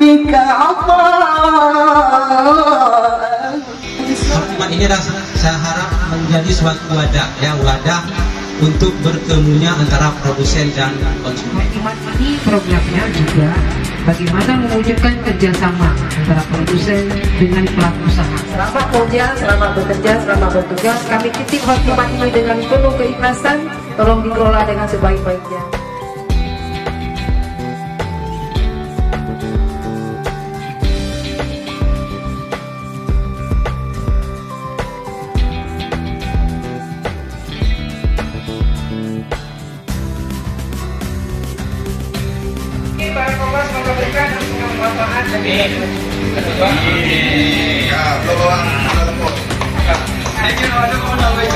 bika Allah. Pertemuan ini saya harap menjadi suatu wadah, wadah untuk bertemunya antara produsen dan konsumen. Pertemuan ini programnya juga bagaimana mewujudkan kerjasama antara produsen dengan pelaku usaha. Selamat kerja, selamat bekerja, selamat bertugas. Kami titip pertemuan ini dengan penuh keikhlasan. Tolong dikelola dengan sebaik-baiknya. Para Kompas memberikan manfaat dari kedua. Ya, belum. Saya kira ada mau nambah.